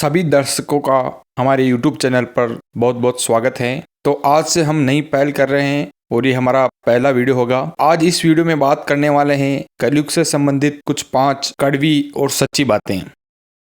सभी दर्शकों का हमारे YouTube चैनल पर बहुत बहुत स्वागत है। तो आज से हम नई पहल कर रहे हैं और ये हमारा पहला वीडियो होगा। आज इस वीडियो में बात करने वाले हैं कलयुग से संबंधित कुछ 5 कड़वी और सच्ची बातें।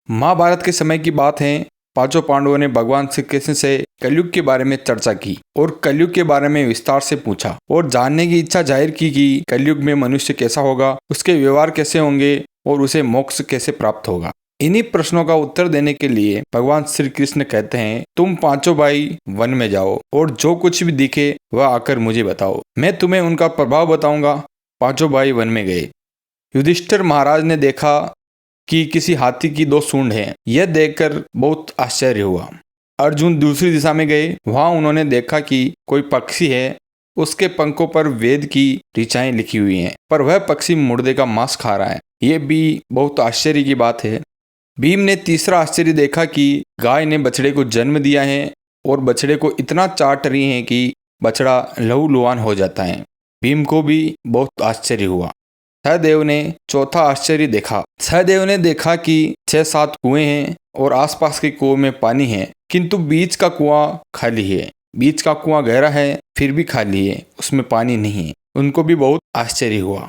महाभारत के समय की बात है। पांचों पांडवों ने भगवान श्री कृष्ण से कलयुग के बारे में चर्चा की और कलयुग के बारे में विस्तार से पूछा और जानने की इच्छा जाहिर की कि कलयुग में मनुष्य कैसा होगा, उसके व्यवहार कैसे होंगे और उसे मोक्ष कैसे प्राप्त होगा। इन्हीं प्रश्नों का उत्तर देने के लिए भगवान श्री कृष्ण कहते हैं, तुम पांचों भाई वन में जाओ और जो कुछ भी दिखे वह आकर मुझे बताओ, मैं तुम्हें उनका प्रभाव बताऊंगा। पांचों भाई वन में गए। युधिष्ठिर महाराज ने देखा कि किसी हाथी की 2 सूंड हैं। यह देखकर बहुत आश्चर्य हुआ। अर्जुन दूसरी दिशा में गए। वहां उन्होंने देखा कि कोई पक्षी है, उसके पंखों पर वेद की ऋचाएं लिखी हुई हैं, पर वह पक्षी मुर्दे का मांस खा रहा है। ये भी बहुत आश्चर्य की बात है। भीम ने तीसरा आश्चर्य देखा कि गाय ने बछड़े को जन्म दिया है और बछड़े को इतना चाट रही है कि बछड़ा लहूलुहान हो जाता है। भीम को भी बहुत आश्चर्य हुआ। सहदेव ने चौथा आश्चर्य देखा। सहदेव ने देखा कि 6-7 कुएं हैं और आसपास के कुओं में पानी है, किंतु बीच का कुआं खाली है। बीच का कुआं गहरा है फिर भी खाली है, उसमें पानी नहीं है। उनको भी बहुत आश्चर्य हुआ।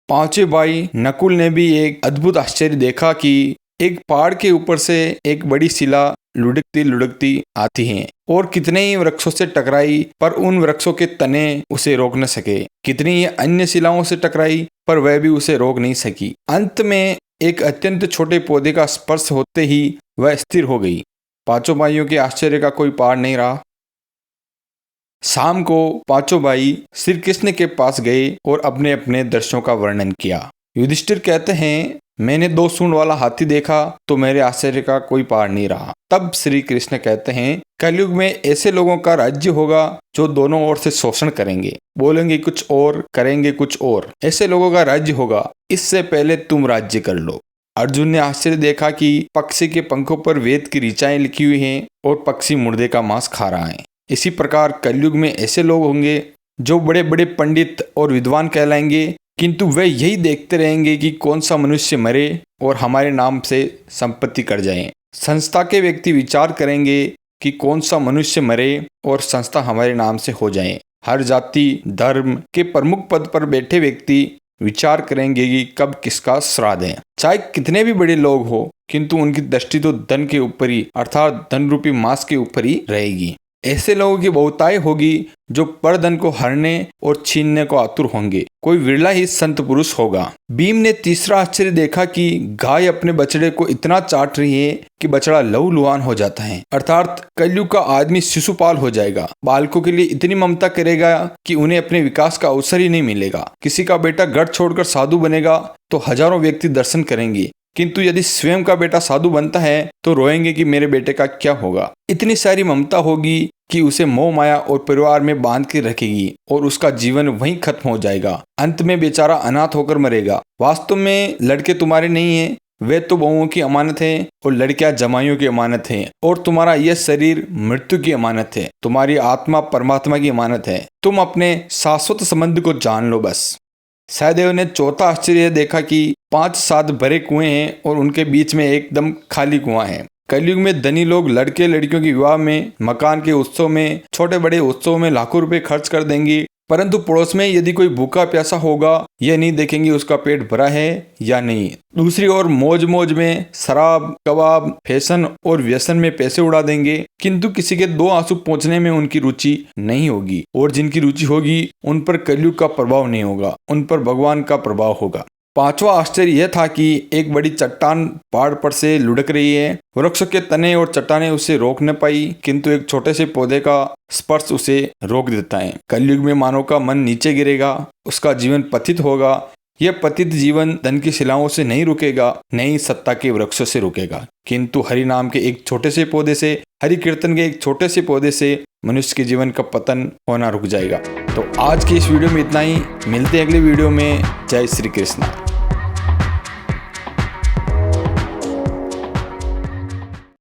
पांचों भाई नकुल ने भी एक अद्भुत आश्चर्य देखा कि एक पहाड़ के ऊपर से एक बड़ी शिला लुढ़कती लुढ़कती आती है और कितने ही वृक्षों से टकराई, पर उन वृक्षों के तने उसे रोक न सके। कितनी ही अन्य शिलाओं से टकराई, पर वह भी उसे रोक नहीं सकी। अंत में एक अत्यंत छोटे पौधे का स्पर्श होते ही वह स्थिर हो गई। पांचों भाइयों के आश्चर्य का कोई पार नहीं रहा। शाम को पांचों भाई श्री कृष्ण के पास गए और अपने अपने दृश्यों का वर्णन किया। युधिष्ठिर कहते हैं, मैंने 2 सूंड वाला हाथी देखा तो मेरे आश्चर्य का कोई पार नहीं रहा। तब श्री कृष्ण कहते हैं, कलयुग में ऐसे लोगों का राज्य होगा जो दोनों ओर से शोषण करेंगे, बोलेंगे कुछ और करेंगे कुछ और। ऐसे लोगों का राज्य होगा, इससे पहले तुम राज्य कर लो। अर्जुन ने आश्चर्य देखा कि पक्षी के पंखों पर वेद की ऋचाएं लिखी हुई हैं और पक्षी मुर्दे का मांस खा रहा है। इसी प्रकार कलयुग में ऐसे लोग होंगे जो बड़े बड़े पंडित और विद्वान कहलाएंगे, किंतु वे यही देखते रहेंगे कि कौन सा मनुष्य मरे और हमारे नाम से संपत्ति कर जाए। संस्था के व्यक्ति विचार करेंगे कि कौन सा मनुष्य मरे और संस्था हमारे नाम से हो जाए। हर जाति धर्म के प्रमुख पद पर बैठे व्यक्ति विचार करेंगे कि कब किसका श्राद्ध है। चाहे कितने भी बड़े लोग हो, किंतु उनकी दृष्टि तो धन के ऊपर ही, अर्थात धन रूपी मांस के ऊपर ही रहेगी। ऐसे लोगों की बहुतायत होगी जो परधन को हरने और छीनने को आतुर होंगे। कोई विरला ही संत पुरुष होगा। भीम ने तीसरा आश्चर्य देखा कि गाय अपने बछड़े को इतना चाट रही है कि बछड़ा लहूलुहान हो जाता है, अर्थात कलयुग का आदमी शिशुपाल हो जाएगा। बालकों के लिए इतनी ममता करेगा कि उन्हें अपने विकास का अवसर ही नहीं मिलेगा। किसी का बेटा घर छोड़कर साधु बनेगा तो हजारों व्यक्ति दर्शन करेंगे, किंतु यदि स्वयं का बेटा साधु बनता है तो रोएंगे कि मेरे बेटे का क्या होगा। इतनी सारी ममता होगी कि उसे मोह माया और परिवार में बांध के रखेगी और उसका जीवन वहीं खत्म हो जाएगा। अंत में बेचारा अनाथ होकर मरेगा। वास्तव में लड़के तुम्हारे नहीं हैं, वे तो बहुओं की अमानत है और लड़कियां जमाइयों की अमानत है, और तुम्हारा यह शरीर मृत्यु की अमानत है। तुम्हारी आत्मा परमात्मा की अमानत है। तुम अपने शाश्वत संबंध को जान लो बस। सहदेव ने चौथा आश्चर्य देखा कि 5-7 भरे कुएं हैं और उनके बीच में एकदम खाली कुआं है। कलयुग में धनी लोग लड़के लड़कियों के विवाह में, मकान के उत्सव में, छोटे बड़े उत्सव में लाखों रुपए खर्च कर देंगे, परंतु पड़ोस में यदि कोई भूखा प्यासा होगा यह नहीं देखेंगे उसका पेट भरा है या नहीं। दूसरी ओर मौज मौज में शराब कबाब फैशन और व्यसन में पैसे उड़ा देंगे, किंतु किसी के 2 आंसू पोंछने में उनकी रुचि नहीं होगी, और जिनकी रुचि होगी उन पर कलयुग का प्रभाव नहीं होगा, उन पर भगवान का प्रभाव होगा। 5वां आश्चर्य यह था कि एक बड़ी चट्टान पहाड़ पर से लुढ़क रही है। वृक्षों के तने और चट्टानें उसे रोक न पाई, किंतु एक छोटे से पौधे का स्पर्श उसे रोक देता है। कलयुग में मानव का मन नीचे गिरेगा, उसका जीवन पतित होगा। यह पतित जीवन धन की शिलाओं से नहीं रुकेगा, नहीं सत्ता के वृक्षों से रुकेगा, किंतु हरि नाम के एक छोटे से पौधे से, हरि कीर्तन के एक छोटे से पौधे से मनुष्य के जीवन का पतन होना रुक जाएगा। तो आज की इस वीडियो में इतना ही। मिलते हैं अगले वीडियो में। जय श्री कृष्ण।